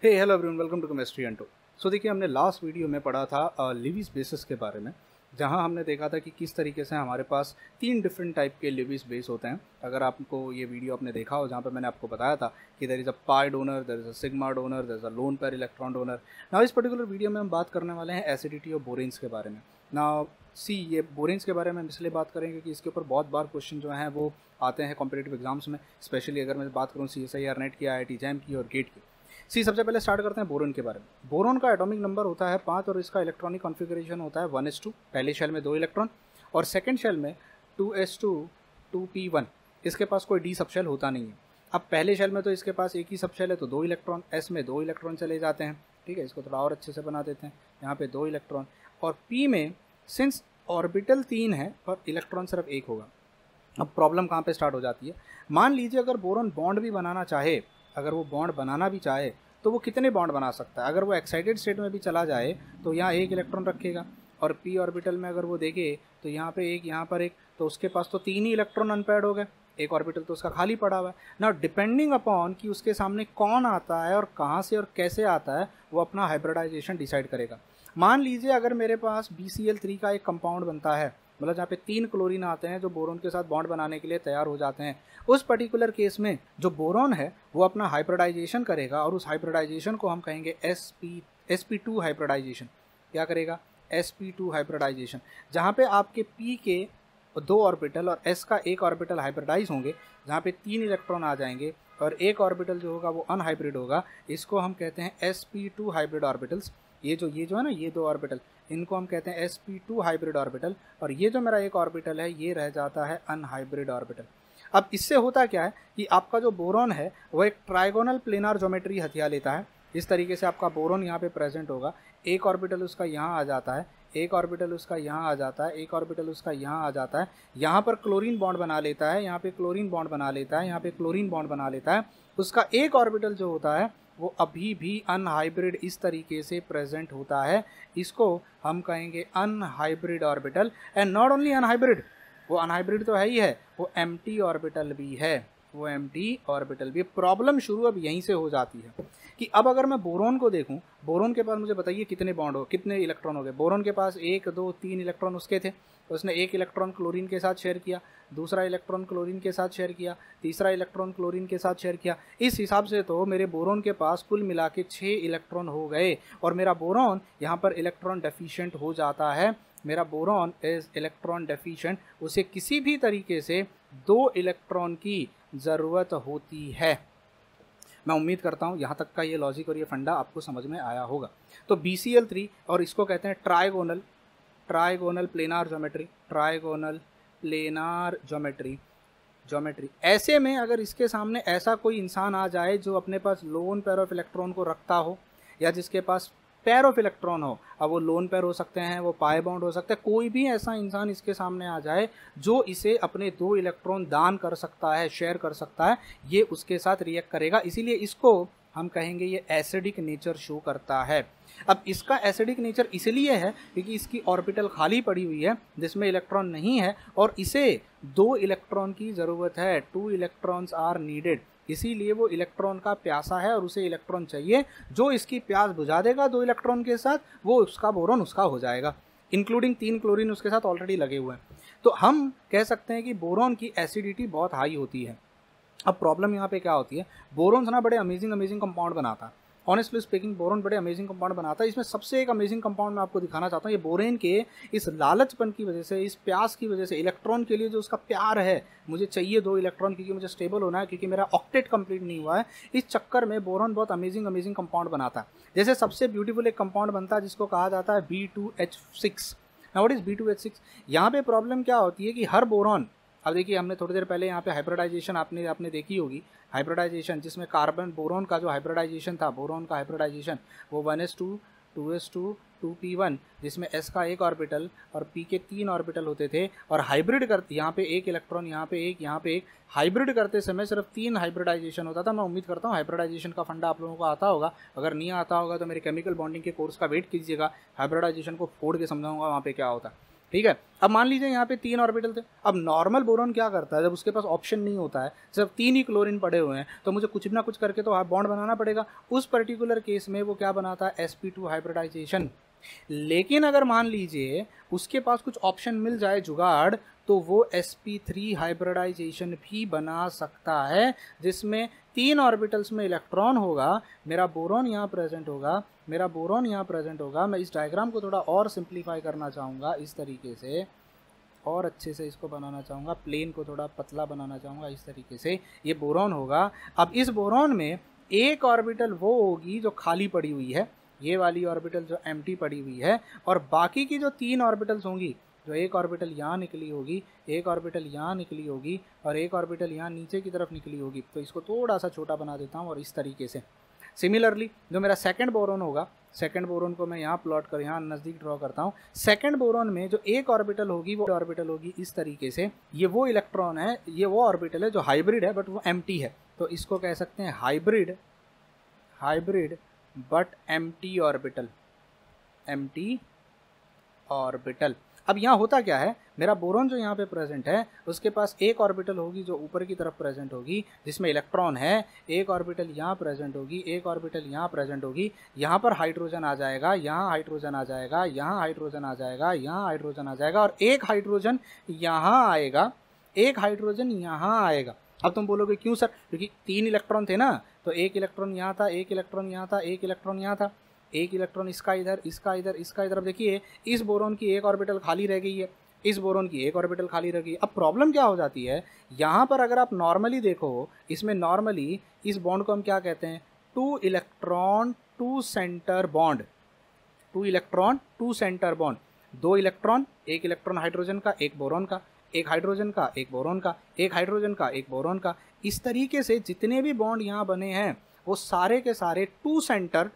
Hey hello everyone, welcome to chemistry and two. So देखिए, हमने last video में पढ़ा था लिविस बेसिस के बारे में, जहां हमने देखा था कि किस तरीके से हमारे पास 3 डिफरेंट टाइप के लिविस बेस होते हैं। अगर आपको ये वीडियो आपने देखा हो जहां पर मैंने आपको बताया था कि there is a pi donor, there is a sigma donor, there is a lone pair electron donor. Now इस पर्टिकुलर वीडियो में हम बात करने वाले हैं एसिडिटी और बोरेन्स के बारे में। नाउ ये बोरेन्स के बारे में हम इसलिए बात करेंगे कि इसके ऊपर बहुत बार क्वेश्चन जो हैं वो आते हैं कॉम्पिटिटिव एग्जाम्स में, स्पेशली अगर मैं बात करूँ CSIR नेट की, IIT जैम की और गेट की। सबसे पहले स्टार्ट करते हैं बोरोन के बारे में। बोरोन का एटॉमिक नंबर होता है 5 और इसका इलेक्ट्रॉनिक कॉन्फ़िगरेशन होता है 1s2। पहले शेल में 2 इलेक्ट्रॉन और सेकंड शेल में 2s2 2p1। इसके पास कोई डी सबशेल होता नहीं है। अब पहले शेल में तो इसके पास एक ही सबशेल है तो 2 इलेक्ट्रॉन, s में 2 इलेक्ट्रॉन चले जाते हैं। ठीक है, इसको थोड़ा और अच्छे से बना देते हैं। यहाँ पे 2 इलेक्ट्रॉन और p में सिंस ऑर्बिटल 3 है और इलेक्ट्रॉन सिर्फ 1 होगा। अब प्रॉब्लम कहाँ पे स्टार्ट हो जाती है। मान लीजिए अगर बोरोन बॉन्ड भी बनाना चाहे, अगर वो बॉन्ड बनाना भी चाहे तो वो कितने बॉन्ड बना सकता है। अगर वो एक्साइटेड स्टेट में भी चला जाए तो यहाँ 1 इलेक्ट्रॉन रखेगा और p ऑर्बिटल में अगर वो देखे तो यहाँ पे 1, यहाँ पर 1, तो उसके पास तो 3 ही इलेक्ट्रॉन अनपेयर्ड हो गए। एक ऑर्बिटल तो उसका खाली पड़ा हुआ है ना। डिपेंडिंग अपॉन कि उसके सामने कौन आता है और कहाँ से और कैसे आता है, वो अपना हाइब्रिडाइजेशन डिसाइड करेगा। मान लीजिए अगर मेरे पास BCl3 का एक कंपाउंड बनता है, मतलब जहाँ पे 3 क्लोरीन आते हैं जो बोरोन के साथ बॉन्ड बनाने के लिए तैयार हो जाते हैं, उस पर्टिकुलर केस में जो बोरोन है वो अपना हाइब्रिडाइजेशन करेगा और उस हाइब्रिडाइजेशन को हम कहेंगे sp2 हाइब्रिडाइजेशन। क्या करेगा? sp2 हाइब्रिडाइजेशन, जहाँ पे आपके p के 2 ऑर्बिटल और s का 1 ऑर्बिटल हाइब्रिडाइज होंगे, जहाँ पे 3 इलेक्ट्रॉन आ जाएंगे और एक ऑर्बिटल जो होगा वो अनहाइब्रिड होगा। इसको हम कहते हैं sp2 हाइब्रिड ऑर्बिटल्स। ये जो है ना, ये 2 ऑर्बिटल, इनको हम कहते हैं sp2 हाइब्रिड ऑर्बिटल। और ये जो मेरा एक ऑर्बिटल है ये रह जाता है अनहाइब्रिड ऑर्बिटल। अब इससे होता क्या है कि आपका जो बोरोन है वो एक ट्राइगोनल प्लेनार ज्योमेट्री हथिया लेता है। इस तरीके से आपका बोरोन यहाँ पे प्रेजेंट होगा। एक ऑर्बिटल उसका यहाँ आ जाता है, एक ऑर्बिटल उसका यहाँ आ जाता है, एक ऑर्बिटल उसका यहाँ आ जाता है। यहाँ पर क्लोरीन बॉन्ड बना लेता है, यहाँ पे क्लोरीन बॉन्ड बना लेता है, यहाँ पे क्लोरीन बॉन्ड बना लेता है। उसका एक ऑर्बिटल जो होता है वो अभी भी अनहाइब्रिड इस तरीके से प्रेजेंट होता है। इसको हम कहेंगे unhybrid orbital. And not only unhybrid, वो अनहाइब्रिड तो है ही है, वो एम्प्टी ऑर्बिटल भी है, वो एम्प्टी ऑर्बिटल भी। प्रॉब्लम शुरू अब यहीं से हो जाती है कि अब अगर मैं बोरोन को देखूं, बोरोन के पास मुझे बताइए कितने बॉन्ड हो, कितने इलेक्ट्रॉन हो गए। बोरोन के पास 1 2 3 इलेक्ट्रॉन उसके थे, उसने एक इलेक्ट्रॉन क्लोरीन के साथ शेयर किया, दूसरा इलेक्ट्रॉन क्लोरीन के साथ शेयर किया, तीसरा इलेक्ट्रॉन क्लोरीन के साथ शेयर किया। इस हिसाब से तो मेरे बोरोन के पास कुल मिला के 6 इलेक्ट्रॉन हो गए और मेरा बोरोन यहाँ पर इलेक्ट्रॉन डेफिशिएंट हो जाता है। मेरा बोरोन इज इलेक्ट्रॉन डेफिशिएंट, उसे किसी भी तरीके से 2 इलेक्ट्रॉन की ज़रूरत होती है। मैं उम्मीद करता हूँ यहाँ तक का ये लॉजिक और ये फंडा आपको समझ में आया होगा। तो BCl3, और इसको कहते हैं trigonal planar geometry, trigonal planar geometry. ऐसे में अगर इसके सामने ऐसा कोई इंसान आ जाए जो अपने पास लोन पेयर ऑफ इलेक्ट्रॉन को रखता हो या जिसके पास पेयर ऑफ इलेक्ट्रॉन हो, अब वो लोन पेयर हो सकते हैं, वो पाई बॉन्ड हो सकते हैं, कोई भी ऐसा इंसान इसके सामने आ जाए जो इसे अपने 2 इलेक्ट्रॉन दान कर सकता है, शेयर कर सकता है, ये उसके साथ रिएक्ट करेगा। इसीलिए इसको हम कहेंगे ये एसिडिक नेचर शो करता है। अब इसका एसिडिक नेचर इसलिए है क्योंकि इसकी ऑर्बिटल खाली पड़ी हुई है जिसमें इलेक्ट्रॉन नहीं है और इसे 2 इलेक्ट्रॉन की ज़रूरत है, 2 इलेक्ट्रॉन्स आर नीडेड। इसीलिए वो इलेक्ट्रॉन का प्यासा है और उसे इलेक्ट्रॉन चाहिए। जो इसकी प्यास बुझा देगा 2 इलेक्ट्रॉन के साथ, वो उसका बोरोन उसका हो जाएगा, इंक्लूडिंग 3 क्लोरीन उसके साथ ऑलरेडी लगे हुए हैं। तो हम कह सकते हैं कि बोरोन की एसिडिटी बहुत हाई होती है। अब प्रॉब्लम यहाँ पे क्या होती है, बोरोन ना बड़े अमेजिंग कंपाउंड बनाता है। ऑनेस्टली स्पीकिंग बोरोन बड़े अमेजिंग कंपाउंड बनाता है। इसमें सबसे एक अमेजिंग कंपाउंड मैं आपको दिखाना चाहता हूँ। ये बोरेन के इस लालचपन की वजह से, इस प्यास की वजह से, इलेक्ट्रॉन के लिए जो उसका प्यार है, मुझे चाहिए 2 इलेक्ट्रॉन क्योंकि मुझे स्टेबल होना है, क्योंकि मेरा ऑक्टेट कंप्लीट नहीं हुआ है, इस चक्कर में बोरोन बहुत अमेजिंग कंपाउंड बनाता है। जैसे सबसे ब्यूटीफुल एक कंपाउंड बनता है जिसको कहा जाता है B2H6। Now what is B2H6? यहाँ पे प्रॉब्लम क्या होती है कि हर बोरोन, अब देखिए हमने थोड़ी देर पहले यहाँ पे हाइब्रिडाइजेशन आपने देखी होगी, हाइब्रिडाइजेशन जिसमें कार्बन बोरोन का जो हाइब्रिडाइजेशन था, बोरोन का हाइब्रिडाइजेशन वो 1s2 2s2 2p1, जिसमें s का 1 ऑर्बिटल और p के 3 ऑर्बिटल होते थे और हाइब्रिड करते, यहाँ पे 1 इलेक्ट्रॉन, यहाँ पे 1, यहाँ पे 1, हाइब्रिड करते समय सिर्फ 3 हाइब्रिडाइजेशन होता था। मैं उम्मीद करता हूँ हाइब्रिडाइजेशन का फंडा आप लोगों को आता होगा। अगर नहीं आता होगा तो मेरे केमिकल बॉन्डिंग के कोर्स का वेट कीजिएगा, हाइब्रिडाइजेशन को फोड़ के समझाऊंगा वहाँ पे क्या होता है। ठीक है। अब मान लीजिए यहाँ पे 3 ऑर्बिटल थे। अब नॉर्मल बोरॉन क्या करता है, जब उसके पास ऑप्शन नहीं होता है, जब 3 ही क्लोरीन पड़े हुए हैं, तो मुझे कुछ ना कुछ करके तो बॉन्ड बनाना पड़ेगा। उस पर्टिकुलर केस में वो क्या बनाता है, sp2 हाइब्रिडाइजेशन। लेकिन अगर मान लीजिए उसके पास कुछ ऑप्शन मिल जाए जुगाड़, तो वो sp3 हाइब्रिडाइजेशन भी बना सकता है, जिसमें 3 ऑर्बिटल्स में इलेक्ट्रॉन होगा, मेरा बोरॉन यहाँ प्रेजेंट होगा, मेरा बोरॉन यहाँ प्रेजेंट होगा। मैं इस डायग्राम को थोड़ा और सिंप्लीफाई करना चाहूँगा इस तरीके से, और अच्छे से इसको बनाना चाहूँगा, प्लेन को थोड़ा पतला बनाना चाहूँगा इस तरीके से। ये बोरॉन होगा। अब इस बोरॉन में एक ऑर्बिटल वो होगी जो खाली पड़ी हुई है, ये वाली ऑर्बिटल जो एम्प्टी पड़ी हुई है, और बाकी की जो 3 ऑर्बिटल्स होंगी, जो एक ऑर्बिटल यहाँ निकली होगी, एक ऑर्बिटल यहाँ निकली होगी, और एक ऑर्बिटल यहाँ नीचे की तरफ निकली होगी। तो इसको थोड़ा सा छोटा बना देता हूँ और इस तरीके से। सिमिलरली जो मेरा सेकंड बोरॉन होगा, सेकंड बोरॉन को मैं यहाँ प्लॉट कर, यहाँ नज़दीक ड्रॉ करता हूँ। सेकंड बोरॉन में जो एक ऑर्बिटल होगी, वो ऑर्बिटल होगी इस तरीके से। ये वो इलेक्ट्रॉन है, ये वो ऑर्बिटल है जो हाइब्रिड है बट वो एम्प्टी है। तो इसको कह सकते हैं hybrid but empty orbital, empty orbital. अब यहाँ होता क्या है, मेरा बोरॉन जो यहाँ पे प्रेजेंट है, उसके पास एक ऑर्बिटल होगी जो ऊपर की तरफ प्रेजेंट होगी, जिसमें इलेक्ट्रॉन है, एक ऑर्बिटल यहाँ प्रेजेंट होगी, एक ऑर्बिटल यहाँ प्रेजेंट होगी। यहाँ पर हाइड्रोजन आ जाएगा, यहाँ हाइड्रोजन आ जाएगा, यहाँ हाइड्रोजन आ जाएगा, यहाँ हाइड्रोजन आ जाएगा, और एक हाइड्रोजन यहाँ आएगा, एक हाइड्रोजन यहाँ आएगा। अब तुम बोलोगे क्यों सर, क्योंकि 3 इलेक्ट्रॉन थे ना, तो एक इलेक्ट्रॉन यहाँ था, एक इलेक्ट्रॉन यहाँ था, एक इलेक्ट्रॉन यहाँ था, एक इलेक्ट्रॉन इसका इधर, इसका इधर, इसका इधर। अब देखिए इस बोरॉन की एक ऑर्बिटल खाली रह गई है, इस बोरॉन की एक ऑर्बिटल खाली रह गई। अब प्रॉब्लम क्या हो जाती है, यहाँ पर अगर आप नॉर्मली देखो, इसमें नॉर्मली इस बॉन्ड को हम क्या कहते हैं, 2 electron 2 centre bond, 2 electron 2 centre bond. 2 electron, एक इलेक्ट्रॉन हाइड्रोजन का, एक बोरॉन का, एक हाइड्रोजन का, एक बोरॉन का, एक हाइड्रोजन का, एक बोरॉन का। इस तरीके से जितने भी बॉन्ड यहाँ बने हैं वो सारे के सारे 2 सेंटर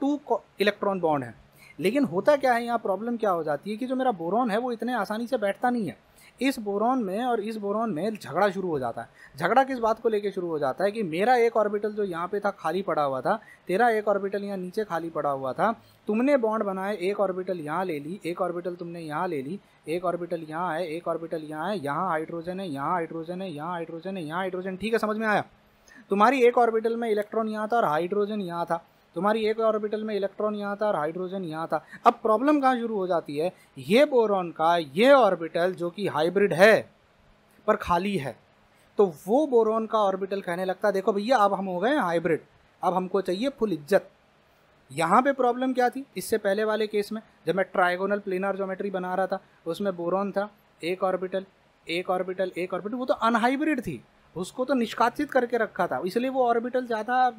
2 इलेक्ट्रॉन बॉन्ड है। लेकिन होता क्या है, यहाँ प्रॉब्लम क्या हो जाती है कि जो मेरा बोरॉन है वो इतने आसानी से बैठता नहीं है। इस बोरॉन में और इस बोरॉन में झगड़ा शुरू हो जाता है। झगड़ा किस बात को लेके शुरू हो जाता है कि मेरा एक ऑर्बिटल जो यहाँ पे था खाली पड़ा हुआ था, तेरा एक ऑर्बिटल यहाँ नीचे खाली पड़ा हुआ था, तुमने बॉन्ड बनाए, एक ऑर्बिटल यहाँ ले ली, एक ऑर्बिटल तुमने यहाँ ले ली, एक ऑर्बिटल यहाँ है, एक ऑर्बिटल यहाँ है, यहाँ हाइड्रोजन है, यहाँ हाइड्रोजन है, यहाँ हाइड्रोजन है, यहाँ हाइड्रोजन। ठीक है, समझ में आया। तुम्हारी एक ऑर्बिटल में इलेक्ट्रॉन यहाँ था और हाइड्रोजन यहाँ था, तुम्हारी एक ऑर्बिटल में इलेक्ट्रॉन यहाँ था और हाइड्रोजन यहाँ था। अब प्रॉब्लम कहाँ शुरू हो जाती है, ये बोरॉन का ये ऑर्बिटल जो कि हाइब्रिड है पर खाली है, तो वो बोरॉन का ऑर्बिटल कहने लगता है देखो भैया अब हम हो गए हाइब्रिड, अब हमको चाहिए फुल इज्जत। यहाँ पे प्रॉब्लम क्या थी, इससे पहले वाले केस में जब मैं ट्राइगोनल प्लेनर ज्योमेट्री बना रहा था, उसमें बोरॉन था, एक ऑर्बिटल, एक ऑर्बिटल, एक ऑर्बिटल, वो तो अनहाइब्रिड थी, उसको तो निष्कासित करके रखा था, इसलिए वो ऑर्बिटल ज़्यादा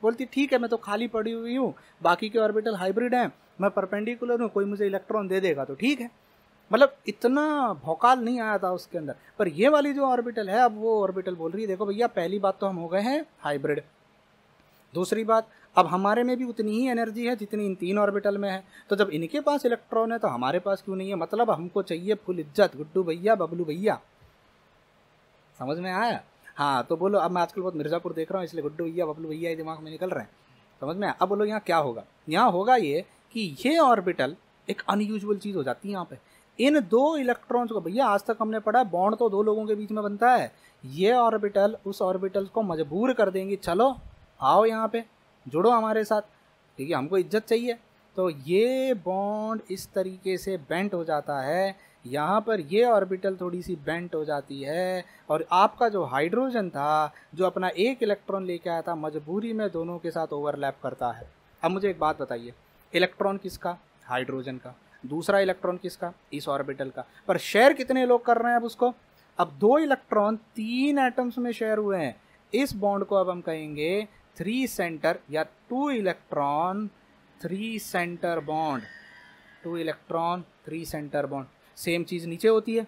बोलती ठीक है मैं तो खाली पड़ी हुई हूँ, बाकी के ऑर्बिटल हाइब्रिड हैं, मैं परपेंडिकुलर हूँ, कोई मुझे इलेक्ट्रॉन दे देगा तो ठीक है। मतलब इतना भौकाल नहीं आया था उसके अंदर। पर ये वाली जो ऑर्बिटल है, अब वो ऑर्बिटल बोल रही है देखो भैया पहली बात तो हम हो गए हैं हाइब्रिड, दूसरी बात अब हमारे में भी उतनी ही एनर्जी है जितनी इन 3 ऑर्बिटल में है, तो जब इनके पास इलेक्ट्रॉन है तो हमारे पास क्यों नहीं है, मतलब हमको चाहिए फुल इज्जत, गुड्डू भैया बबलू भैया। समझ में आया। हाँ तो बोलो, अब मैं आजकल बहुत मिर्ज़ापुर देख रहा हूँ इसलिए गुड्डू भैया बबलू भैया ही दिमाग में निकल रहे हैं, समझ में आया। अब बोलो यहाँ क्या होगा, यहाँ होगा ये कि ये ऑर्बिटल एक अनयूजुअल चीज़ हो जाती है यहाँ पे। इन 2 इलेक्ट्रॉन्स को, भैया आज तक हमने पढ़ा बॉन्ड तो 2 लोगों के बीच में बनता है, ये ऑर्बिटल उस ऑर्बिटल को मजबूर कर देंगी, चलो आओ यहाँ पे जुड़ो हमारे साथ, ठीक है, हमको इज्जत चाहिए। तो ये बॉन्ड इस तरीके से बेंट हो जाता है, यहाँ पर ये ऑर्बिटल थोड़ी सी बेंट हो जाती है, और आपका जो हाइड्रोजन था जो अपना एक इलेक्ट्रॉन लेके आया था, मजबूरी में दोनों के साथ ओवरलैप करता है। अब मुझे एक बात बताइए, इलेक्ट्रॉन किसका, हाइड्रोजन का, दूसरा इलेक्ट्रॉन किसका, इस ऑर्बिटल का, पर शेयर कितने लोग कर रहे हैं अब उसको। अब 2 इलेक्ट्रॉन 3 एटम्स में शेयर हुए हैं, इस बॉन्ड को अब हम कहेंगे 3 सेंटर या 2 electron 3 centre bond, 2 electron 3 centre bond. Same चीज़ नीचे होती है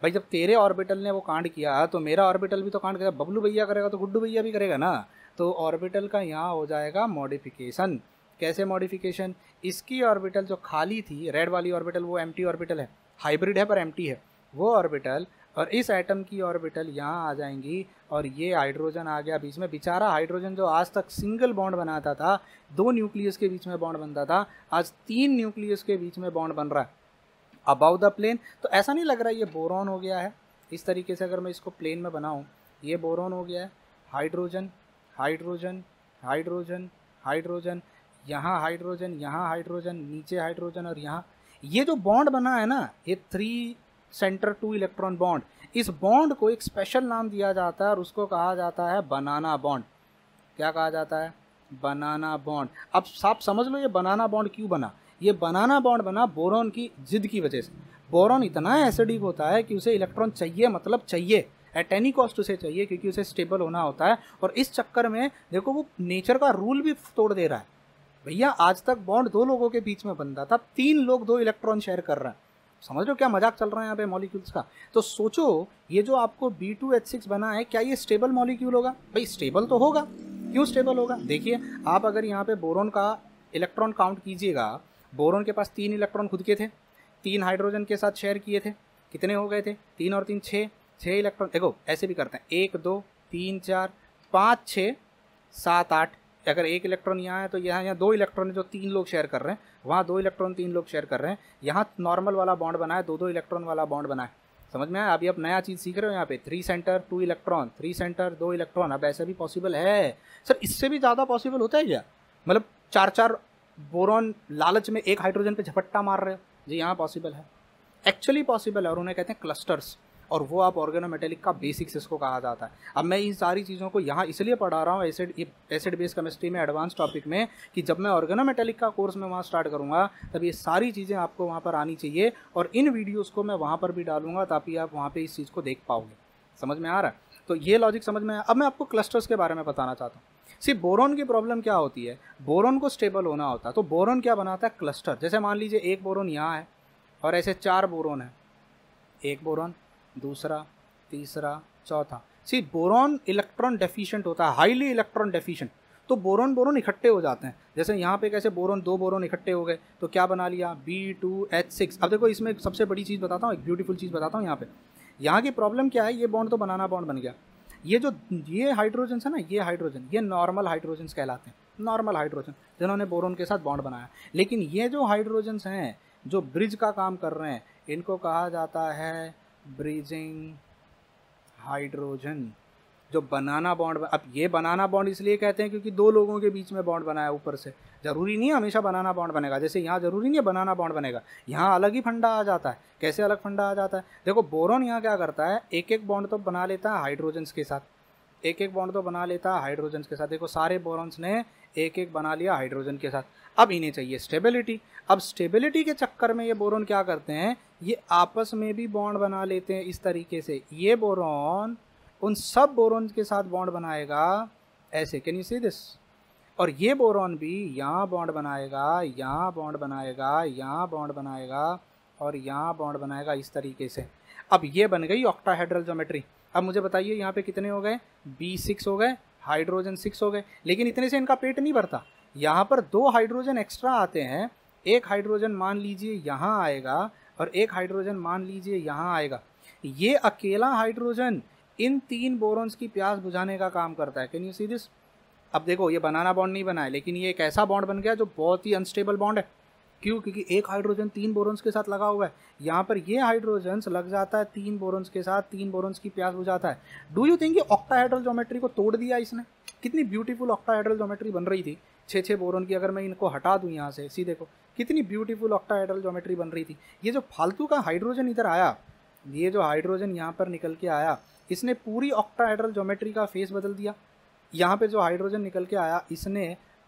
भाई, जब तेरे ऑर्बिटल ने वो कांड किया तो मेरा ऑर्बिटल भी तो कांड करेगा, बबलू भैया करेगा तो गुड्डू भैया भी करेगा ना। तो ऑर्बिटल का यहाँ हो जाएगा मॉडिफिकेशन। कैसे मॉडिफिकेशन, इसकी ऑर्बिटल जो खाली थी, रेड वाली ऑर्बिटल, वो एम्प्टी ऑर्बिटल है, हाइब्रिड है पर एम्प्टी है, वो ऑर्बिटल और इस एटम की ऑर्बिटल यहाँ आ जाएंगी, और ये हाइड्रोजन आ गया बीच में। बेचारा हाइड्रोजन जो आज तक सिंगल बॉन्ड बनाता था, 2 न्यूक्लियस के बीच में बॉन्ड बनता था, आज 3 न्यूक्लियस के बीच में बॉन्ड बन रहा है। Above the plane. तो ऐसा नहीं लग रहा है ये बोरॉन हो गया है। इस तरीके से अगर मैं इसको प्लेन में बनाऊँ, ये बोरॉन हो गया है, हाइड्रोजन हाइड्रोजन हाइड्रोजन हाइड्रोजन, यहाँ हाइड्रोजन, यहाँ हाइड्रोजन, नीचे हाइड्रोजन, और यहाँ ये जो बॉन्ड बना है ना, ये 3 सेंटर 2 इलेक्ट्रॉन बॉन्ड, इस बॉन्ड को एक स्पेशल नाम दिया जाता है और उसको कहा जाता है बनाना बॉन्ड। क्या कहा जाता है? बनाना बॉन्ड। अब आप समझ लो ये बनाना बॉन्ड क्यों बना। ये बनाना बॉन्ड बना बोरॉन की जिद की वजह से। बोरॉन इतना एसिडिक होता है कि उसे इलेक्ट्रॉन चाहिए, मतलब चाहिए, एट एनी कॉस्ट उसे चाहिए, क्योंकि उसे स्टेबल होना होता है। और इस चक्कर में देखो वो नेचर का रूल भी तोड़ दे रहा है। भैया आज तक बॉन्ड 2 लोगों के बीच में बनता था, 3 लोग 2 इलेक्ट्रॉन शेयर कर रहे हैं। समझ लो क्या मजाक चल रहा है यहाँ पे मॉलिक्यूल्स का। तो सोचो ये जो आपको B2H6 बना है, क्या ये स्टेबल मॉलिक्यूल होगा? भाई स्टेबल तो होगा। क्यों स्टेबल होगा? देखिए आप अगर यहाँ पे बोरॉन का इलेक्ट्रॉन काउंट कीजिएगा, बोरॉन के पास 3 इलेक्ट्रॉन खुद के थे, 3 हाइड्रोजन के साथ शेयर किए थे, कितने हो गए थे? 3 और 3 6 इलेक्ट्रॉन। देखो ऐसे भी करते हैं, 1 2 3 4 5 6 7 8। अगर 1 इलेक्ट्रॉन यहाँ है तो यहाँ 2 इलेक्ट्रॉन है जो 3 लोग शेयर कर रहे हैं, वहाँ 2 इलेक्ट्रॉन 3 लोग शेयर कर रहे हैं, यहाँ नॉर्मल वाला बॉन्ड बना है, 2 इलेक्ट्रॉन वाला बॉन्ड बना है। समझ में आया? अभी आप नया चीज़ सीख रहे हो यहाँ पे, 3 सेंटर 2 इलेक्ट्रॉन, 3 सेंटर 2 इलेक्ट्रॉन। अब ऐसा भी पॉसिबल है सर? इससे भी ज़्यादा पॉसिबल होता है क्या? मतलब 4 बोरॉन लालच में 1 हाइड्रोजन पे झपट्टा मार रहे हो? जी हाँ पॉसिबल है, एक्चुअली पॉसिबल है, और उन्हें कहते हैं क्लस्टर्स। और वो आप ऑर्गेनोमेटेलिक का बेसिक्स इसको कहा जाता है। अब मैं इन सारी चीज़ों को यहाँ इसलिए पढ़ा रहा हूँ एसिड बेस केमिस्ट्री में एडवांस टॉपिक में, कि जब मैं ऑर्गेनोमेटेलिक का कोर्स में वहाँ स्टार्ट करूँगा तब ये सारी चीज़ें आपको वहाँ पर आनी चाहिए, और इन वीडियोज़ को मैं वहाँ पर भी डालूंगा ताकि आप वहाँ पर इस चीज़ को देख पाओगे। समझ में आ रहा है? तो ये लॉजिक समझ में आया। अब मैं आपको क्लस्टर्स के बारे में बताना चाहता हूँ। सिर्फ बोरॉन की प्रॉब्लम क्या होती है, बोरॉन को स्टेबल होना होता है, तो बोरॉन क्या बनाता है? क्लस्टर। जैसे मान लीजिए 1 बोरॉन यहाँ है और ऐसे 4 बोरॉन है, 1 बोरॉन, दूसरा, तीसरा, चौथा। सी बोरॉन इलेक्ट्रॉन डेफिशिएंट होता है, हाईली इलेक्ट्रॉन डेफिशिएंट, तो बोरॉन इकट्ठे हो जाते हैं। जैसे यहाँ पे कैसे 2 बोरॉन इकट्ठे हो गए, तो क्या बना लिया? B2H6। अब देखो इसमें सबसे बड़ी चीज़ बताता हूँ, एक ब्यूटीफुल चीज़ बताता हूँ। यहाँ की प्रॉब्लम क्या है, ये बॉन्ड तो बनाना बॉन्ड बन गया। ये हाइड्रोजन है ना, ये हाइड्रोजन, ये नॉर्मल हाइड्रोजन कहलाते हैं, नॉर्मल हाइड्रोजन जिन्होंने बोरॉन के साथ बॉन्ड बनाया। लेकिन ये जो हाइड्रोजन हैं जो ब्रिज का काम कर रहे हैं, इनको कहा जाता है ब्रिजिंग हाइड्रोजन, जो बनाना बॉन्ड। अब ये बनाना बॉन्ड इसलिए कहते हैं क्योंकि 2 लोगों के बीच में बॉन्ड बना है ऊपर से। जरूरी नहीं है हमेशा बनाना बॉन्ड बनेगा, जैसे यहाँ जरूरी नहीं है बनाना बॉन्ड बनेगा, यहाँ अलग ही फंडा आ जाता है। कैसे अलग फंडा आ जाता है? देखो बोरॉन यहाँ क्या करता है, एक बॉन्ड तो बना लेता है हाइड्रोजन्स के साथ, एक बॉन्ड तो बना लेता है हाइड्रोजन्स के साथ। देखो सारे बोरॉन्स ने एक बना लिया हाइड्रोजन के साथ। अब इन्हें चाहिए स्टेबिलिटी। अब स्टेबिलिटी के चक्कर में ये बोरॉन क्या करते हैं, ये आपस में भी बॉन्ड बना लेते हैं इस तरीके से। ये बोरॉन उन सब बोरॉन के साथ बॉन्ड बनाएगा ऐसे, कैन यू सी दिस? और ये बोरॉन भी यहाँ बॉन्ड बनाएगा, यहाँ बॉन्ड बनाएगा, यहाँ बॉन्ड बनाएगा, और यहाँ बॉन्ड बनाएगा इस तरीके से। अब ये बन गई ऑक्टाहेड्रल ज्योमेट्री। अब मुझे बताइए यहाँ पे कितने हो गए? B6 हो गए, हाइड्रोजन 6 हो गए। लेकिन इतने से इनका पेट नहीं भरता, यहाँ पर 2 हाइड्रोजन एक्स्ट्रा आते हैं। 1 हाइड्रोजन मान लीजिए यहाँ आएगा, और 1 हाइड्रोजन मान लीजिए यहाँ आएगा। ये अकेला हाइड्रोजन इन 3 बोरॉन्स की प्यास बुझाने का काम करता है। Can you see this? अब देखो ये बनाना बॉन्ड नहीं बना है, लेकिन ये एक ऐसा बॉन्ड बन गया जो बहुत ही अनस्टेबल बॉन्ड है। क्यों? क्योंकि 1 हाइड्रोजन 3 बोरॉन्स के साथ लगा हुआ है। यहाँ पर ये हाइड्रोजन लग जाता है 3 बोरॉन्स के साथ, 3 बोरॉन्स की प्यास बुझाता है। डू यू थिंक ये ऑक्टाहेड्रल ज्योमेट्री को तोड़ दिया इसने? कितनी ब्यूटीफुल ऑक्टाहेड्रल ज्योमेट्री बन रही थी 6 बोरॉन की। अगर मैं इनको हटा दूँ यहाँ से, सी देखो कितनी ब्यूटीफुल ऑक्टाहेड्रल ज्योमेट्री बन रही थी। ये जो फालतू का हाइड्रोजन इधर आया, ये जो हाइड्रोजन यहाँ पर निकल के आया, इसने पूरी ऑक्टाहेड्रल ज्योमेट्री का फेस बदल दिया। यहाँ पे जो हाइड्रोजन निकल के आया,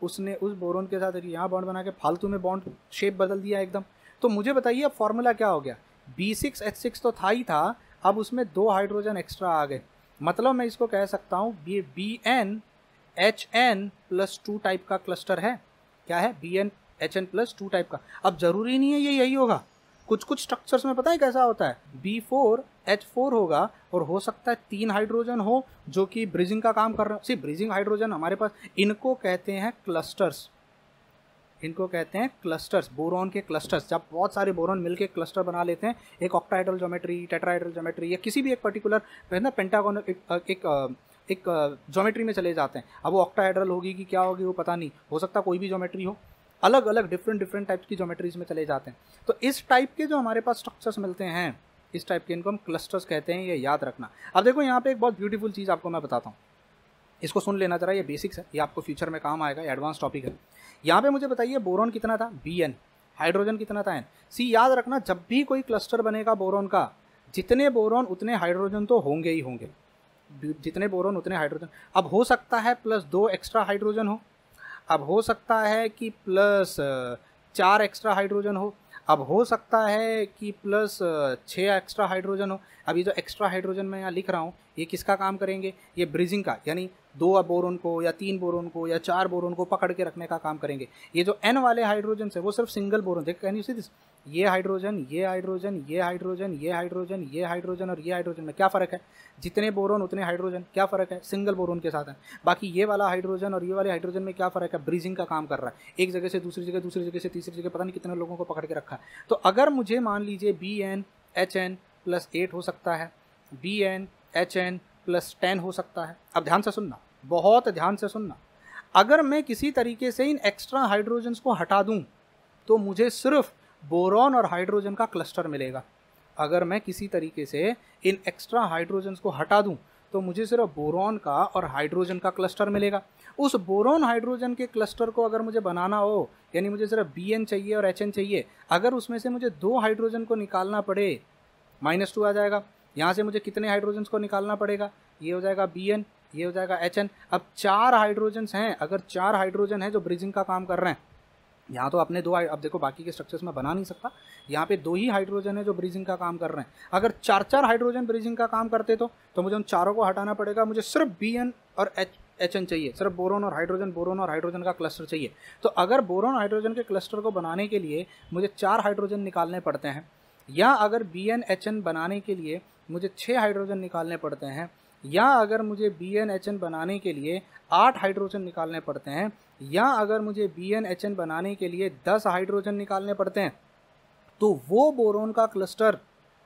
उसने उस बोरॉन के साथ यहाँ बॉन्ड बना के फालतू में बॉन्ड शेप बदल दिया एकदम। तो मुझे बताइए अब फॉर्मूला क्या हो गया? B6H6 तो था ही था, अब उसमें 2 हाइड्रोजन एक्स्ट्रा आ गए। मतलब मैं इसको कह सकता हूँ ये BnHn+2 टाइप का क्लस्टर है। क्या है? BnHn+2 टाइप का। अब जरूरी नहीं है ये यही होगा, कुछ स्ट्रक्चर्स में पता है कैसा होता है, B4H4 होगा, और हो सकता है 3 हाइड्रोजन हो जो कि ब्रिजिंग का काम कर रहे हो। सी ब्रिजिंग हाइड्रोजन हमारे पास, इनको कहते हैं क्लस्टर्स, इनको कहते हैं क्लस्टर्स, बोरॉन के क्लस्टर्स। जब बहुत सारे बोरॉन मिलके क्लस्टर बना लेते हैं, एक ऑक्टाहेड्रल ज्योमेट्री, टेट्राहेड्रल ज्योमेट्री, या किसी भी एक पर्टिकुलर पेंटागोनल एक ज्योमेट्री में चले जाते हैं। अब वो ऑक्टाहेड्रल होगी कि क्या होगी वो पता नहीं, हो सकता कोई भी ज्योमेट्री हो। अलग अलग डिफरेंट टाइप्स की ज्योमेट्रीज में चले जाते हैं। तो इस टाइप के जो हमारे पास स्ट्रक्चर्स मिलते हैं, इस टाइप के, इनको हम क्लस्टर्स कहते हैं, ये याद रखना। अब देखो यहाँ पे एक बहुत ब्यूटीफुल चीज़ आपको मैं बताता हूँ, इसको सुन लेना जरा, ये बेसिक्स है, ये आपको फ्यूचर में काम आएगा, एडवांस टॉपिक है। यहाँ पे मुझे बताइए बोरॉन कितना था, Bn, हाइड्रोजन कितना था, N। सी याद रखना, जब भी कोई क्लस्टर बनेगा बोरॉन का, जितने बोरॉन उतने हाइड्रोजन तो होंगे ही होंगे, जितने बोरॉन उतने हाइड्रोजन। अब हो सकता है प्लस 2 एक्स्ट्रा हाइड्रोजन हो, अब हो सकता है कि प्लस 4 एक्स्ट्रा हाइड्रोजन हो, अब हो सकता है कि प्लस 6 एक्स्ट्रा हाइड्रोजन हो। अभी जो एक्स्ट्रा हाइड्रोजन मैं यहाँ लिख रहा हूँ, ये किसका काम करेंगे, ये ब्रिजिंग का, यानी 2 बोरोन को या 3 बोरोन को या 4 बोरोन को पकड़ के रखने का काम करेंगे। ये जो N वाले हाइड्रोजन है वो सिर्फ सिंगल बोरोन, देख कैन यू सी दिस, ये हाइड्रोजन, ये हाइड्रोजन, ये हाइड्रोजन, ये हाइड्रोजन, ये हाइड्रोजन और ये हाइड्रोजन में क्या फ़र्क है, जितने बोरोन उतने हाइड्रोजन, क्या फ़र्क है, सिंगल बोरोन के साथ है। बाकी ये वाला हाइड्रोजन और ये वाले हाइड्रोजन में क्या फ़र्क है, ब्रीजिंग का काम कर रहा है, एक जगह से दूसरी जगह, दूसरी जगह से तीसरी जगह, पता नहीं कितने लोगों को पकड़ के रखा है। तो अगर मुझे मान लीजिए BnHn प्लस 8 हो सकता है, BnHn प्लस 10 हो सकता है। अब ध्यान से सुनना, बहुत ध्यान से सुनना, अगर मैं किसी तरीके से इन एक्स्ट्रा हाइड्रोजन्स को हटा दूं तो मुझे सिर्फ बोरॉन और हाइड्रोजन का क्लस्टर मिलेगा। अगर मैं किसी तरीके से इन एक्स्ट्रा हाइड्रोजन्स को हटा दूं तो मुझे सिर्फ बोरॉन का और हाइड्रोजन का क्लस्टर मिलेगा। उस बोरॉन हाइड्रोजन के क्लस्टर को अगर मुझे बनाना हो, यानी मुझे सिर्फ Bn चाहिए और Hn चाहिए, अगर उसमें से मुझे 2 हाइड्रोजन को निकालना पड़े, -2 आ जाएगा। यहाँ से मुझे कितने हाइड्रोजन्स को निकालना पड़ेगा, ये हो जाएगा Bn, ये हो जाएगा Hn। अब 4 हाइड्रोजन्स हैं, अगर 4 हाइड्रोजन हैं जो ब्रिजिंग का काम कर रहे हैं, यहाँ तो अपने 2, अब देखो बाकी के स्ट्रक्चर्स में बना नहीं सकता, यहाँ पे 2 ही हाइड्रोजन है जो ब्रिजिंग का काम कर रहे हैं। अगर 4 हाइड्रोजन ब्रिजिंग का काम करते तो मुझे उन चारों को हटाना पड़ेगा, मुझे सिर्फ Bn और Hn चाहिए, सिर्फ बोरॉन और हाइड्रोजन का क्लस्टर चाहिए। तो अगर बोरॉन हाइड्रोजन के क्लस्टर को बनाने के लिए मुझे 4 हाइड्रोजन निकालने पड़ते हैं, या अगर BnHn बनाने के लिए मुझे 6 हाइड्रोजन निकालने पड़ते हैं, या अगर मुझे BnHn बनाने के लिए 8 हाइड्रोजन निकालने पड़ते हैं, या अगर मुझे BnHn बनाने के लिए 10 हाइड्रोजन निकालने पड़ते हैं, तो वो बोरॉन का क्लस्टर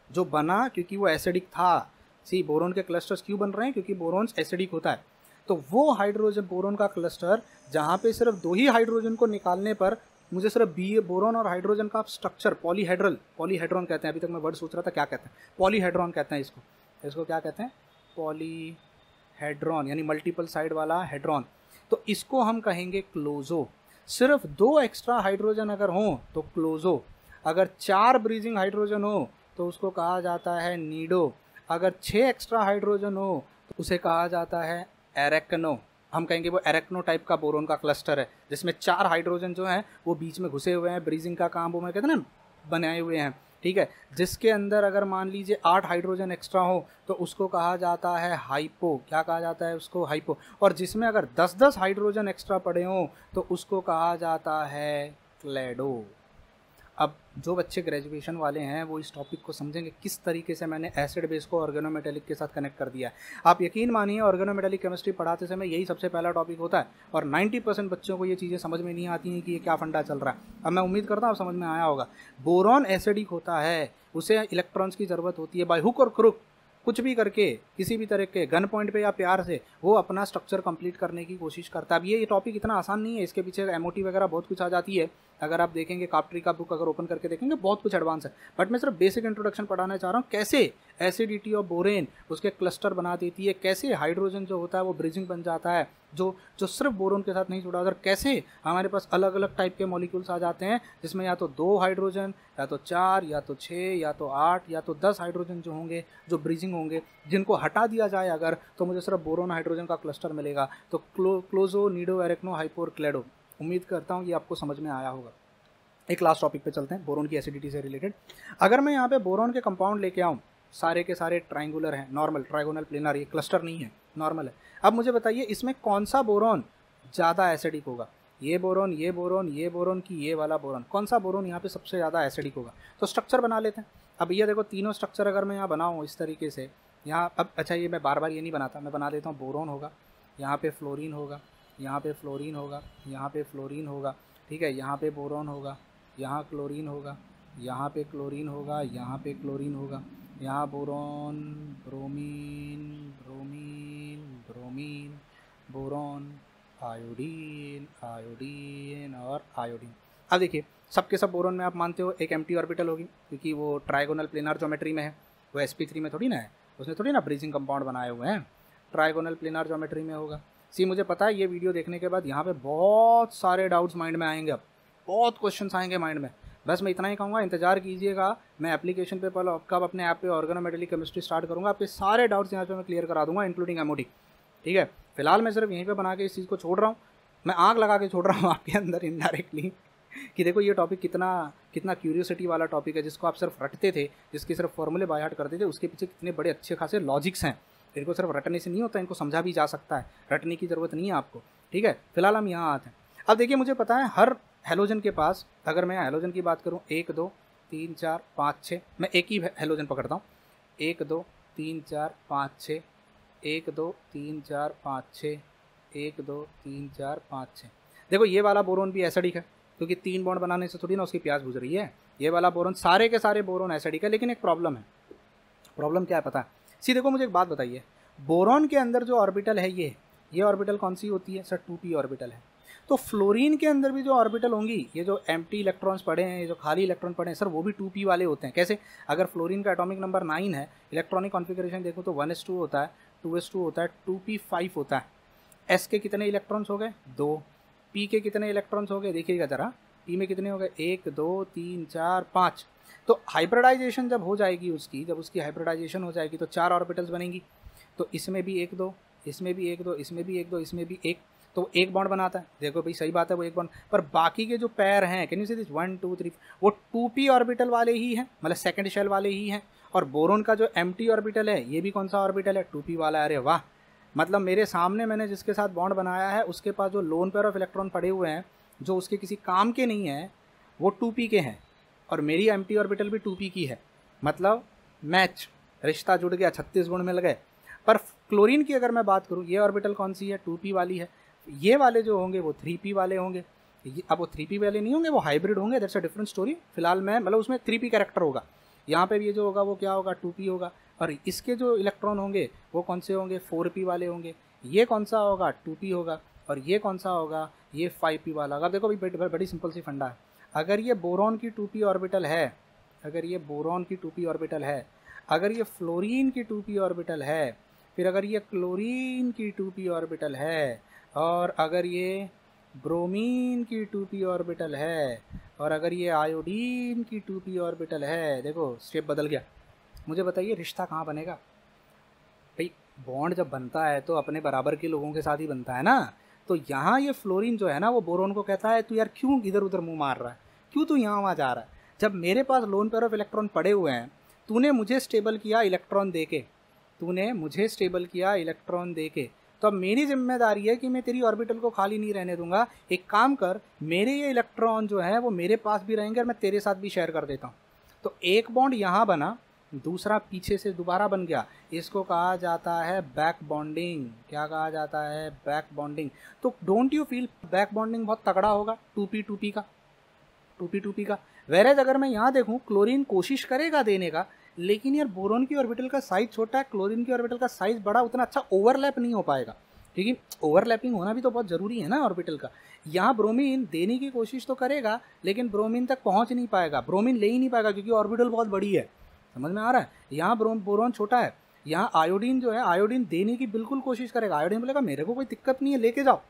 जो बना, क्योंकि वो एसिडिक था, सी बोरॉन के क्लस्टर्स क्यों बन रहे हैं, क्योंकि बोरॉन एसिडिक होता है, तो वो हाइड्रोजन बोरॉन का क्लस्टर जहाँ पे सिर्फ 2 ही हाइड्रोजन को निकालने पर मुझे सिर्फ बोरॉन और हाइड्रोजन का स्ट्रक्चर, पॉलीहेड्रॉन कहते हैं, अभी तक मैं वर्ड सोच रहा था क्या कहते हैं, पॉलीहेड्रॉन कहते हैं इसको क्या कहते हैं, पॉलीहेड्रॉन, यानी मल्टीपल साइड वाला हेड्रॉन। तो इसको हम कहेंगे क्लोजो। सिर्फ 2 एक्स्ट्रा हाइड्रोजन अगर हों तो क्लोजो, अगर 4 ब्रीजिंग हाइड्रोजन हो तो उसको कहा जाता है नीडो, अगर 6 एक्स्ट्रा हाइड्रोजन हो तो उसे कहा जाता है एरेक्नो। हम कहेंगे वो एरेक्नो टाइप का बोरोन का क्लस्टर है, जिसमें 4 हाइड्रोजन जो हैं वो बीच में घुसे हुए हैं, ब्रीजिंग का काम वो मैं कहते हैं ना बनाए हुए हैं, ठीक है। जिसके अंदर अगर मान लीजिए 8 हाइड्रोजन एक्स्ट्रा हो तो उसको कहा जाता है हाइपो, क्या कहा जाता है उसको, हाइपो। और जिसमें अगर 10-10 हाइड्रोजन एक्स्ट्रा पड़े हों तो उसको कहा जाता है क्लेडो। अब जो बच्चे ग्रेजुएशन वाले हैं वो इस टॉपिक को समझेंगे किस तरीके से मैंने एसिड बेस को ऑर्गेनोमेटेलिक के साथ कनेक्ट कर दिया है। आप यकीन मानिए ऑर्गेनोमेटेलिक केमिस्ट्री पढ़ाते समय यही सबसे पहला टॉपिक होता है, और 90% बच्चों को ये चीज़ें समझ में नहीं आती हैं कि ये क्या फंडा चल रहा है। अब मैं उम्मीद करता हूँ आप समझ में आया होगा। बोरॉन एसिडिक होता है, उसे इलेक्ट्रॉन्स की ज़रूरत होती है, बाय हुक और क्रुक कुछ भी करके, किसी भी तरह के गन पॉइंट पे या प्यार से वो अपना स्ट्रक्चर कंप्लीट करने की कोशिश करता है। अब ये टॉपिक इतना आसान नहीं है, इसके पीछे एमओटी वगैरह बहुत कुछ आ जाती है। अगर आप देखेंगे काप्ट्री का बुक अगर ओपन करके देखेंगे बहुत कुछ एडवांस है, बट मैं सिर्फ बेसिक इंट्रोडक्शन पढ़ाना चाह रहा हूँ, कैसे एसिडिटी ऑफ बोरेन उसके क्लस्टर बना देती है, कैसे हाइड्रोजन जो होता है वो ब्रिजिंग बन जाता है जो सिर्फ बोरोन के साथ नहीं जुड़ा होता, कैसे हमारे पास अलग अलग टाइप के मॉलिक्यूल्स आ जाते हैं जिसमें या तो 2 हाइड्रोजन, या तो 4, या तो 6, या तो 8, या तो 10 हाइड्रोजन जो होंगे जो ब्रिजिंग होंगे, जिनको हटा दिया जाए अगर तो मुझे सिर्फ बोरोन हाइड्रोजन का क्लस्टर मिलेगा। तो क्लोजो, नीडो, एरेक्नो, हाइपो और क्लेडो। उम्मीद करता हूँ ये आपको समझ में आया होगा। एक लास्ट टॉपिक पे चलते हैं, बोरोन की एसिडिटी से रिलेटेड। अगर मैं यहाँ पे बोरोन के कंपाउंड लेके आऊँ, सारे के सारे ट्राइंगुलर हैं, नॉर्मल, ट्राइगोनल, प्लेनर, ये क्लस्टर नहीं है, नॉर्मल है। अब मुझे बताइए इसमें कौन सा बोरोन ज़्यादा एसिडिक होगा, ये बोरोन, ये बोरोन, ये बोरोन की ये वाला बोरोन, कौन सा बोरोन यहाँ पे सबसे ज़्यादा एसिडिक होगा। तो स्ट्रक्चर बना लेते हैं। अब ये देखो तीनों स्ट्रक्चर अगर मैं यहाँ बनाऊँ इस तरीके से, यहाँ अब अच्छा ये मैं बार बार ये नहीं बनाता, मैं बना देता हूँ। बोरोन होगा, यहाँ पे फ्लोरीन होगा, यहाँ पे फ्लोरीन होगा, यहाँ पे फ्लोरीन होगा, ठीक है, यहाँ पे बोरोन होगा, यहाँ क्लोरीन होगा, यहाँ पे क्लोरीन होगा, यहाँ पे क्लोरीन होगा, यहाँ boron, bromine, bromine, bromine, boron, iodine, iodine और आयोडीन। अब देखिए सबके सब बोरोन में आप मानते हो एक एम्प्टी ऑर्बिटल होगी, क्योंकि वो ट्राइगोनल प्लेनार ज्योमेट्री में है, वो sp3 में थोड़ी ना है, उसने थोड़ी ना ब्रीजिंग कंपाउंड बनाए हुए हैं, ट्राइगोनल प्लेनार ज्योमेट्री में होगा। सी मुझे पता है ये वीडियो देखने के बाद यहाँ पे बहुत सारे डाउट्स माइंड में आएंगे, अब बहुत क्वेश्चंस आएंगे माइंड में। बस मैं इतना ही कहूँगा, इंतजार कीजिएगा, मैं एप्लीकेशन पे पहले कब अपने ऐप पे ऑर्गेनोमेटेलिक केमिस्ट्री स्टार्ट करूँगा, आपके सारे डाउट्स यहाँ पे मैं क्लियर करा दूंगा, इंक्लूडिंग एमओडी। ठीक है, फिलहाल मैं सिर्फ यहीं पे बना के इस चीज़ को छोड़ रहा हूँ, मैं आग लगा के छोड़ रहा हूँ आपके अंदर इनडायरेक्टली कि देखो ये टॉपिक कितना क्यूरियोसिटी वाला टॉपिक है, जिसको आप सिर्फ रटते थे, जिसके सिर्फ फॉर्मूले बाय हार्ट करते थे, उसके पीछे कितने बड़े अच्छे खासे लॉजिक्स हैं। इनको सिर्फ रटने से नहीं होता, इनको समझा भी जा सकता है, रटने की ज़रूरत नहीं है आपको। ठीक है, फिलहाल हम यहाँ आते हैं। अब देखिए मुझे पता है हर हेलोजन के पास, अगर मैं हेलोजन की बात करूँ 1 2 3 4 5 6, मैं एक ही हेलोजन पकड़ता हूँ, 1 2 3 4 5 6, 1 2 3 4 5 6, 1 2 3 4 5 6। देखो ये वाला बोरोन भी एसिडिक है, क्योंकि 3 बॉन्ड बनाने से थोड़ी ना उसकी प्यास बुझ रही है। ये वाला बोरोन, सारे के सारे बोरोन एसिडिक है, लेकिन एक प्रॉब्लम है। प्रॉब्लम क्या है पता है? सी देखो मुझे एक बात बताइए, बोरोन के अंदर जो ऑर्बिटल है ये ऑर्बिटल कौन सी होती है सर? 2p ऑर्बिटल है। तो फ्लोरीन के अंदर भी जो ऑर्बिटल होंगी, ये जो एम्प्टी इलेक्ट्रॉन्स पड़े हैं, ये जो खाली इलेक्ट्रॉन पड़े हैं सर, वो भी 2p वाले होते हैं। कैसे? अगर फ्लोरीन का एटॉमिक नंबर 9 है, इलेक्ट्रॉनिक कॉन्फ़िगरेशन देखो तो 1s2 होता है, 2s2 होता है, 2p5 होता है। s के कितने इलेक्ट्रॉन्स हो गए? 2। p के कितने इलेक्ट्रॉन्स हो गए देखिएगा ज़रा, p में कितने हो गए? 1 2 3 4 5। तो हाइब्रिडाइजेशन जब हो जाएगी उसकी, जब उसकी हाइब्रिडाइजेशन हो जाएगी तो 4 ऑर्बिटल्स बनेंगी। तो इसमें भी 1 2, इसमें भी 1 2, इसमें भी 1 2, इसमें भी 1, तो एक बॉन्ड बनाता है। देखो भाई सही बात है, वो एक बॉन्ड, पर बाकी के जो पैर हैं, कैन यू सी दिस 1 2 3, वो 2p ऑर्बिटल वाले ही हैं, मतलब सेकंड शेल वाले ही हैं। और बोरोन का जो एम्प्टी ऑर्बिटल है, ये भी कौन सा ऑर्बिटल है? 2p वाला। अरे वाह, मतलब मेरे सामने मैंने जिसके साथ बॉन्ड बनाया है उसके पास जो लोन पेयर ऑफ इलेक्ट्रॉन पड़े हुए हैं, जो उसके किसी काम के नहीं है, वो 2p के हैं, और मेरी एम्प्टी ऑर्बिटल भी 2p की है। मतलब मैच, रिश्ता जुड़ गया, 36 गुण मिल गए। पर क्लोरीन की अगर मैं बात करूँ, ये ऑर्बिटल कौन सी है? 2p वाली है। ये वाले जो होंगे वो 3p वाले होंगे। अब वो 3p वाले नहीं होंगे, वो हाइब्रिड होंगे, दैट्स अ डिफरेंट स्टोरी। फिलहाल मैं मतलब उसमें 3p कैरेक्टर होगा, यहाँ पे भी ये जो होगा वो क्या होगा? 2p होगा। और इसके जो इलेक्ट्रॉन होंगे वो कौन से होंगे? 4p वाले होंगे। ये कौन सा होगा? 2p होगा। और ये कौन सा होगा? ये 5p वाला होगा। देखो भाई बड़ी सिंपल सी फंडा है, अगर ये बोरॉन की 2p ऑर्बिटल है, अगर ये बोरॉन की 2p ऑर्बिटल है, अगर ये फ्लोरीन की 2p ऑर्बिटल है, फिर अगर ये क्लोरीन की 2p ऑर्बिटल है, और अगर ये ब्रोमीन की 2p ऑर्बिटल है, और अगर ये आयोडीन की 2p ऑर्बिटल है, देखो स्टेप बदल गया। मुझे बताइए रिश्ता कहाँ बनेगा भाई? बॉन्ड जब बनता है तो अपने बराबर के लोगों के साथ ही बनता है ना। तो यहाँ ये फ्लोरीन जो है ना, वो बोरोन को कहता है तू यार क्यों इधर उधर मुंह मार रहा है, क्यों तू यहाँ वहाँ जा रहा है, जब मेरे पास लोन पेयर ऑफ इलेक्ट्रॉन पड़े हुए हैं, तूने मुझे स्टेबल किया इलेक्ट्रॉन दे के, तूने मुझे स्टेबल किया इलेक्ट्रॉन दे के, तो अब मेरी जिम्मेदारी है कि मैं तेरी ऑर्बिटल को खाली नहीं रहने दूंगा। एक काम कर, मेरे ये इलेक्ट्रॉन जो है वो मेरे पास भी रहेंगे और मैं तेरे साथ भी शेयर कर देता हूँ। तो एक बॉन्ड यहाँ बना, दूसरा पीछे से दोबारा बन गया, इसको कहा जाता है बैक बॉन्डिंग। क्या कहा जाता है? Back bonding. तो don't you feel back bonding बहुत तगड़ा होगा 2p का, 2p का। वेरेज अगर मैं यहाँ देखूँ, क्लोरीन कोशिश करेगा देने का, लेकिन यार बोरोन की ऑर्बिटल का साइज छोटा है, क्लोरीन की ऑर्बिटल का साइज बड़ा, उतना अच्छा ओवरलैप नहीं हो पाएगा, क्योंकि ओवरलैपिंग होना भी तो बहुत ज़रूरी है ना ऑर्बिटल का। यहाँ ब्रोमीन देने की कोशिश तो करेगा, लेकिन ब्रोमीन तक पहुँच नहीं पाएगा, ब्रोमीन ले ही नहीं पाएगा, क्योंकि ऑर्बिटल बहुत बड़ी है। समझ में आ रहा है? यहाँ बोरोन छोटा है। यहाँ आयोडीन जो है, आयोडीन देने की बिल्कुल कोशिश करेगा, आयोडीन बोलेगा मेरे को कोई दिक्कत नहीं है, लेके जाओ,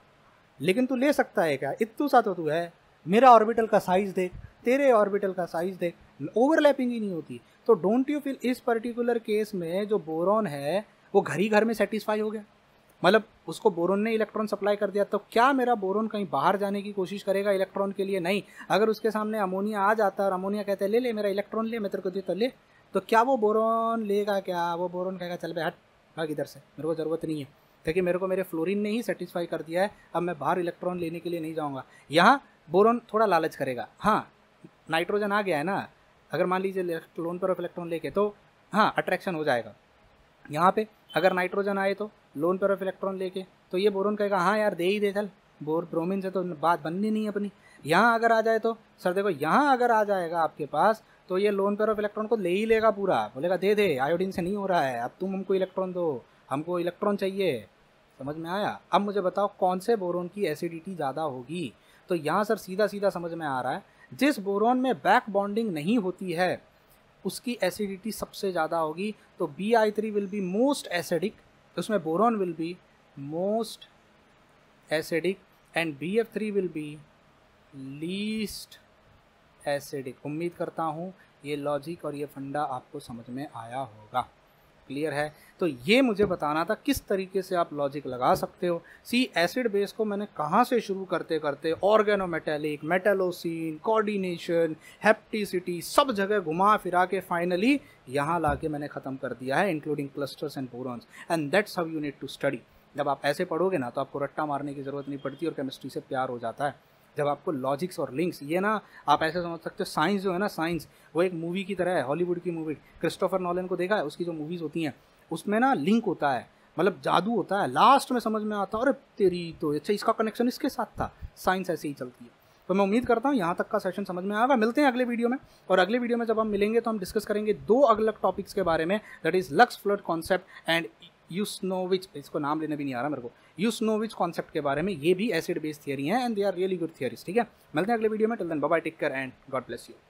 लेकिन तू ले सकता है क्या? इतू सा तो तू है, मेरा ऑर्बिटल का साइज देख, तेरे ऑर्बिटल का साइज देख, ओवरलैपिंग ही नहीं होती। तो डोंट यू फील इस पर्टिकुलर केस में जो बोरोन है वो घर ही घर में सेटिस्फाई हो गया, मतलब उसको बोरोन ने इलेक्ट्रॉन सप्लाई कर दिया। तो क्या मेरा बोरोन कहीं बाहर जाने की कोशिश करेगा इलेक्ट्रॉन के लिए? नहीं। अगर उसके सामने अमोनिया आ जाता है और अमोनिया कहता है ले ले मेरा इलेक्ट्रॉन ले, मैं तेरे को देता ले, तो क्या वो बोरोन लेगा? क्या वो बोरोन कहेगा चल बे हट भाग इधर से, मेरे को ज़रूरत नहीं है, क्योंकि मेरे को मेरे फ्लोरीन ने ही सेटिस्फाई कर दिया है, अब मैं बाहर इलेक्ट्रॉन लेने के लिए नहीं जाऊँगा। यहाँ बोरोन थोड़ा लालच करेगा। हाँ, नाइट्रोजन आ गया है ना, अगर मान लीजिए लोन पेयर ऑफ इलेक्ट्रॉन लेके, तो हाँ अट्रैक्शन हो जाएगा। यहाँ पे अगर नाइट्रोजन आए तो लोन पेयर ऑफ इलेक्ट्रॉन लेके, तो ये बोरोन कहेगा हाँ यार दे ही दे चल, ब्रोमीन से तो बात बननी नहीं अपनी। यहाँ अगर आ जाए तो सर देखो, यहाँ अगर आ जाएगा आपके पास, तो ये लोन पेयर ऑफ इलेक्ट्रॉन को ले ही लेगा पूरा, बोलेगा दे दे, आयोडीन से नहीं हो रहा है, अब तुम हमको इलेक्ट्रॉन दो, हमको इलेक्ट्रॉन चाहिए। समझ में आया? अब मुझे बताओ कौन से बोरोन की एसिडिटी ज़्यादा होगी? तो यहाँ सर सीधा सीधा समझ में आ रहा है, जिस बोरॉन में बैक बॉन्डिंग नहीं होती है उसकी एसिडिटी सबसे ज़्यादा होगी। तो Bi3 will be most acidic, उसमें boron will be most acidic and BF3 will be least acidic. उम्मीद करता हूँ ये लॉजिक और ये फंडा आपको समझ में आया होगा। क्लियर है? तो ये मुझे बताना था किस तरीके से आप लॉजिक लगा सकते हो। सी एसिड बेस को मैंने कहाँ से शुरू करते करते ऑर्गेनोमेटेलिक, मेटालोसिन, कोऑर्डिनेशन, हेप्टिसिटी सब जगह घुमा फिरा के फाइनली यहाँ ला के मैंने ख़त्म कर दिया है, including clusters and borons. And that's how you need to study. जब आप ऐसे पढ़ोगे ना तो आपको रट्टा मारने की ज़रूरत नहीं पड़ती और केमिस्ट्री से प्यार हो जाता है। जब आपको लॉजिक्स और लिंक्स, ये ना आप ऐसे समझ सकते हो साइंस जो है ना, साइंस वो एक मूवी की तरह है, हॉलीवुड की मूवी। क्रिस्टोफर नॉलन को देखा है, उसकी जो मूवीज़ होती हैं उसमें ना लिंक होता है, मतलब जादू होता है, लास्ट में समझ में आता है अरे तेरी तो अच्छा इसका कनेक्शन इसके साथ था। साइंस ऐसे ही चलती है। तो मैं उम्मीद करता हूँ यहाँ तक का सेशन समझ में आएगा। मिलते हैं अगले वीडियो में, और अगले वीडियो में जब हम मिलेंगे तो हम डिस्कस करेंगे 2 अलग टॉपिक्स के बारे में, that is Lux Flood concept and Usanovich, इसको नाम लेने भी नहीं आ रहा मेरे को, यूस्नोविच कॉन्सेप्ट के बारे में। ये भी एसिड बेस्ड थियरी है and they are really good theories. ठीक है, मिलते हैं अगले वीडियो में। Till then bye bye, take care and God bless you.